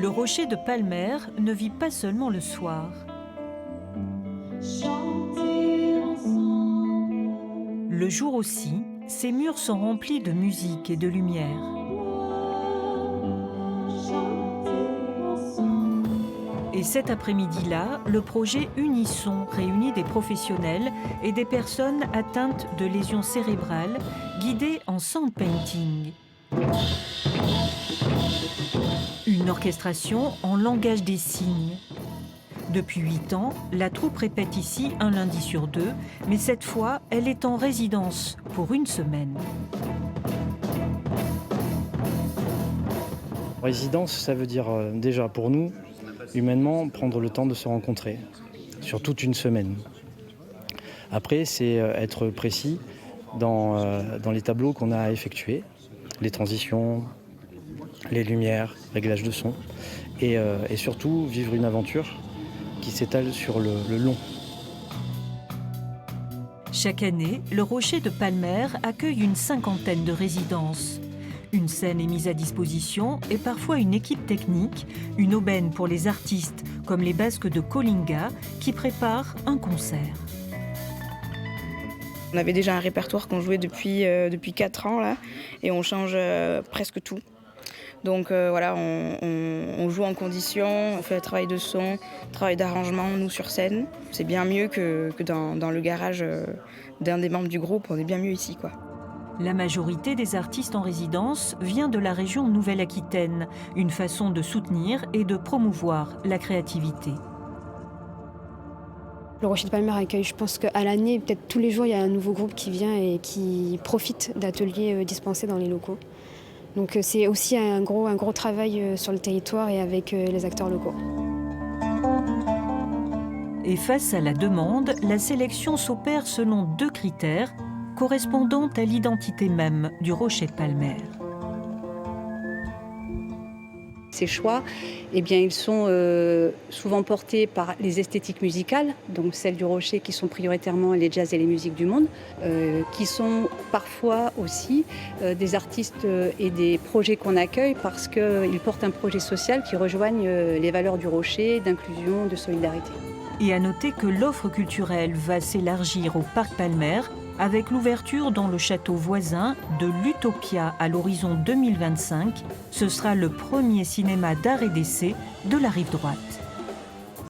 Le rocher de Palmer ne vit pas seulement le soir. Le jour aussi, ses murs sont remplis de musique et de lumière. Et cet après-midi-là, le projet Unisson réunit des professionnels et des personnes atteintes de lésions cérébrales, guidées en sound painting. Une orchestration en langage des signes. Depuis 8 ans, la troupe répète ici un lundi sur 2, mais cette fois, elle est en résidence pour 1 semaine. Résidence, ça veut dire déjà pour nous, humainement, prendre le temps de se rencontrer sur toute 1 semaine. Après, c'est être précis dans les tableaux qu'on a à effectuer, les transitions, les lumières, réglage de son, et surtout vivre une aventure qui s'étale sur le long. Chaque année, le rocher de Palmer accueille une 50aine de résidences. Une scène est mise à disposition et parfois une équipe technique, une aubaine pour les artistes comme les Basques de Colinga qui préparent un concert. On avait déjà un répertoire qu'on jouait depuis 4 ans là, et on change presque tout. Donc voilà, on joue en condition, on fait le travail de son, travail d'arrangement, nous sur scène. C'est bien mieux que dans le garage d'un des membres du groupe, on est bien mieux ici, quoi. La majorité des artistes en résidence vient de la région Nouvelle-Aquitaine, une façon de soutenir et de promouvoir la créativité. Le Rocher de Palmer accueille, je pense qu'à l'année, peut-être tous les jours, il y a un nouveau groupe qui vient et qui profite d'ateliers dispensés dans les locaux. Donc c'est aussi un gros travail sur le territoire et avec les acteurs locaux. Et face à la demande, la sélection s'opère selon 2 critères correspondant à l'identité même du Rocher de Palmer. Ces choix, eh bien, ils sont souvent portés par les esthétiques musicales, donc celles du Rocher qui sont prioritairement les jazz et les musiques du monde, qui sont parfois aussi des artistes et des projets qu'on accueille parce qu'ils portent un projet social qui rejoignent les valeurs du Rocher, d'inclusion, de solidarité. Et à noter que l'offre culturelle va s'élargir au Parc Palmer avec l'ouverture dans le château voisin de l'Utopia à l'horizon 2025. Ce sera le premier cinéma d'art et d'essai de la rive droite.